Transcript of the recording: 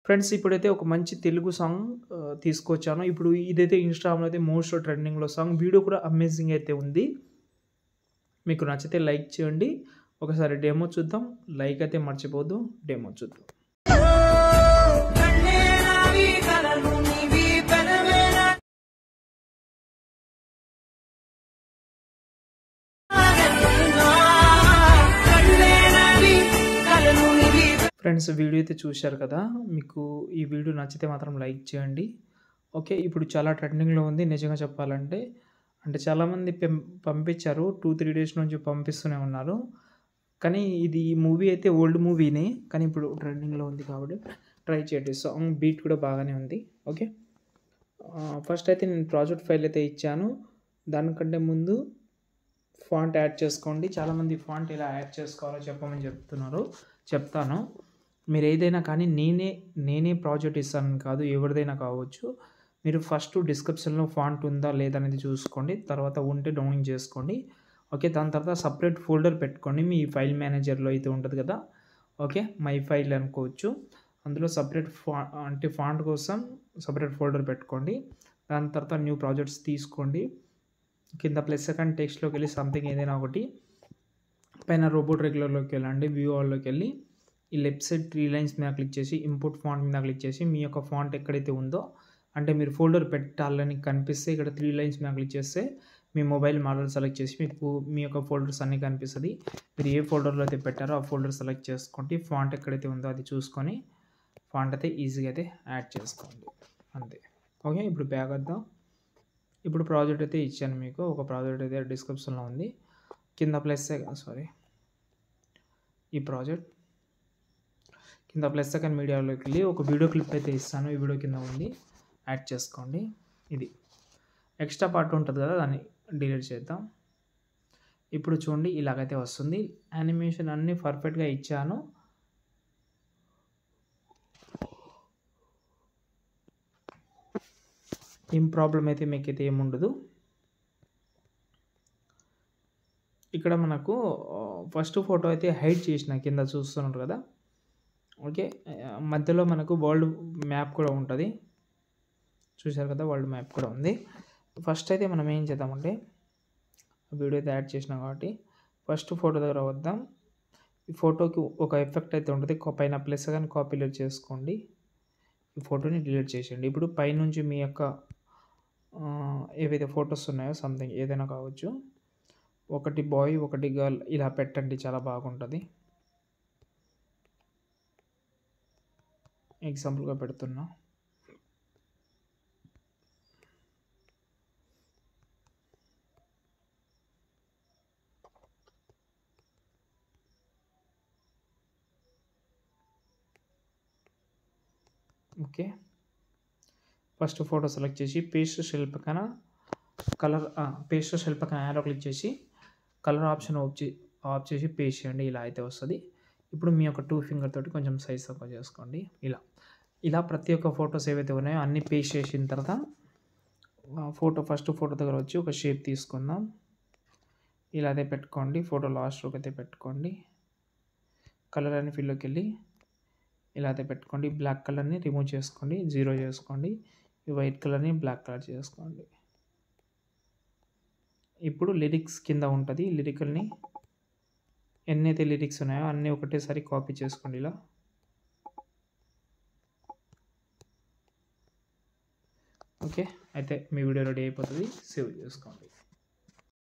Friends ఇప్పుడైతే ఒక మంచి తెలుగు సాంగ్ తీసుకొచ్చాను. ఇప్పుడు ఇదైతే ఇన్‌స్టాగ్రామ్‌లో అయితే మోస్ట్ ట్రెండింగ్‌లో సాంగ్. వీడియో కూడా అమేజింగ్ అయితే ఉంది. మీకు నచ్చితే లైక్ చేయండి. ఒకసారి డెమో చూద్దాం. లైక్ అయితే మర్చిపోవద్దు. డెమో చూద్దాం. ఫ్రెండ్స్ వీడియో అయితే చూశారు కదా! మీకు ఈ వీడియో నచ్చితే మాత్రం లైక్ చేయండి. ఓకే. ఇప్పుడు చాలా ట్రెండింగ్‌లో ఉంది నిజంగా చెప్పాలంటే. అంటే చాలామంది పంపించారు. 2, 3 డేస్ నుంచి పంపిస్తూనే ఉన్నారు. కానీ ఇది మూవీ అయితే ఓల్డ్ మూవీనే. కానీ ఇప్పుడు ట్రెండింగ్‌లో ఉంది కాబట్టి ట్రై చేయండి. సాంగ్ బీట్ కూడా బాగానే ఉంది. ఓకే. ఫస్ట్ అయితే నేను ప్రాజెక్ట్ ఫైల్ అయితే ఇచ్చాను. దానికంటే ముందు ఫాంట్ యాడ్ చేసుకోండి. చాలామంది ఫాంట్ ఎలా యాడ్ చేసుకోవాలో చెప్పమని చెప్తున్నారు. చెప్తాను. మీరు ఏదైనా కానీ నేనే ప్రాజెక్ట్ ఇస్తానని కాదు. ఎవరిదైనా కావచ్చు. మీరు ఫస్ట్ డిస్క్రిప్షన్‌లో ఫాంట్ ఉందా లేదా అనేది చూసుకోండి. తర్వాత ఉంటే డౌన్లోడ్ చేసుకోండి. ఓకే. దాని తర్వాత సెపరేట్ ఫోల్డర్ పెట్టుకోండి. మీ ఫైల్ మేనేజర్‌లో అయితే ఉంటది కదా! ఓకే. మై ఫైల్ అనుకోవచ్చు. అందులో సెపరేట్ ఫాంట్ కోసం సెపరేట్ ఫోల్డర్ పెట్టుకోండి. దాని తర్వాత న్యూ ప్రాజెక్ట్స్ తీసుకోండి. కింద ప్లస్ సెకండ్ టెక్స్ట్‌లోకి వెళ్ళి సంథింగ్ ఏదైనా ఒకటి పైన రోబోట్ రెగ్యులర్‌లోకి వెళ్ళండి. వ్యూ ఆల్‌లోకి వెళ్ళి ఈ లెఫ్ట్ సైడ్ 3 లైన్స్ మీద క్లిక్ చేసి ఇంపోర్ట్ ఫాంట్ మీద క్లిక్ చేసి మీ యొక్క ఫాంట్ ఎక్కడైతే ఉందో అంటే మీరు ఫోల్డర్ పెట్టాలని కనిపిస్తే ఇక్కడ 3 లైన్స్ మీద క్లిక్ చేస్తే మీ మొబైల్ మోడల్ సెలెక్ట్ చేసి మీకు మీ యొక్క ఫోల్డర్స్ అన్నీ కనిపిస్తది. మీరు ఏ ఫోల్డర్‌లో అయితే పెట్టారో ఆ ఫోల్డర్ సెలెక్ట్ చేసుకోండి. ఫాంట్ ఎక్కడైతే ఉందో అది చూసుకొని ఫాంట్ అయితే ఈజీగా అయితే యాడ్ చేసుకోండి. అంతే. ఓకే. ఇప్పుడు బ్యాక్ వద్దాం. ఇప్పుడు ప్రాజెక్ట్ అయితే ఇచ్చాను మీకు. ఒక ప్రాజెక్ట్ అయితే డిస్క్రిప్షన్‌లో ఉంది. కింద ఈ ప్రాజెక్ట్ కింద ప్లస్ సెకండ్ మీడియాలోకి వెళ్ళి ఒక వీడియో క్లిప్ అయితే ఇస్తాను. ఈ వీడియో కింద ఉంది. యాడ్ చేసుకోండి. ఇది ఎక్స్ట్రా పార్ట్ ఉంటుంది కదా! దాన్ని డిలీట్ చేద్దాం. ఇప్పుడు చూడండి ఇలాగైతే వస్తుంది. యానిమేషన్ అన్నీ పర్ఫెక్ట్‌గా ఇచ్చాను. ఏం ప్రాబ్లమ్ అయితే మీకైతే ఏముండదు. ఇక్కడ మనకు ఫస్ట్ ఫోటో అయితే హైడ్ చేసిన కింద చూస్తున్నారు కదా! ఓకే. మధ్యలో మనకు వరల్డ్ మ్యాప్ కూడా ఉంటది. చూశారు కదా! వరల్డ్ మ్యాప్ కూడా ఉంది. ఫస్ట్ అయితే మనం ఏం చేద్దామంటే వీడియో అయితే యాడ్ చేసినాం కాబట్టి ఫస్ట్ ఫోటో దగ్గర వద్దాం. ఈ ఫోటోకి ఒక ఎఫెక్ట్ అయితే ఉంటది. పైన ప్లస్ గాని కాపీలేట్ చేసుకోండి. ఈ ఫోటోని డిలీట్ చేసేయండి. ఇప్పుడు పైనుంచి మీ యొక్క ఏవైతే ఫోటోస్ ఉన్నాయో సంథింగ్ ఏదైనా కావచ్చు. ఒకటి బాయ్, ఒకటి గర్ల్ ఇలా పెట్టండి. చాలా బాగుంటది. ఎగ్జాంపుల్‌గా పెడుతున్నా. ఓకే. ఫస్ట్ ఫోటో సెలెక్ట్ చేసి పేస్ట్ సెల్ పక్కన పేస్ట్ సెల్ పక్కన యారో క్లిక్ చేసి కలర్ ఆప్షన్ ఆఫ్ చేసి పేస్ట్ చేయండి. ఇలా అయితే వస్తది. ఇప్పుడు మీ యొక్క 2 ఫింగర్ తోటి కొంచెం సైజ్ తక్కువ చేసుకోండి. ఇలా ప్రతి ఒక్క ఫోటోస్ ఏవైతే ఉన్నాయో అన్నీ పేస్ట్ చేసిన తర్వాత ఫస్ట్ ఫోటో దగ్గర వచ్చి ఒక షేప్ తీసుకుందాం. ఇలా అయితే పెట్టుకోండి. ఫోటో లాస్ట్‌లోకి అయితే పెట్టుకోండి. కలర్ అండ్ ఫిల్‌లోకి వెళ్ళి ఇలా అయితే పెట్టుకోండి. బ్లాక్ కలర్‌ని రిమూవ్ చేసుకోండి. 0 చేసుకోండి. ఈ వైట్ కలర్‌ని బ్లాక్ కలర్ చేసుకోండి. ఇప్పుడు లిరిక్స్ కింద ఉంటది. లిరికల్‌ని ఎన్నైతే లిరిక్స్ ఉన్నాయో అన్నీ ఒకటేసారి కాపీ చేసుకోండి ఇలా. ఓకే. అయితే మీ వీడియో రెడీ అయిపోతది. సేవ్ చేసుకోండి.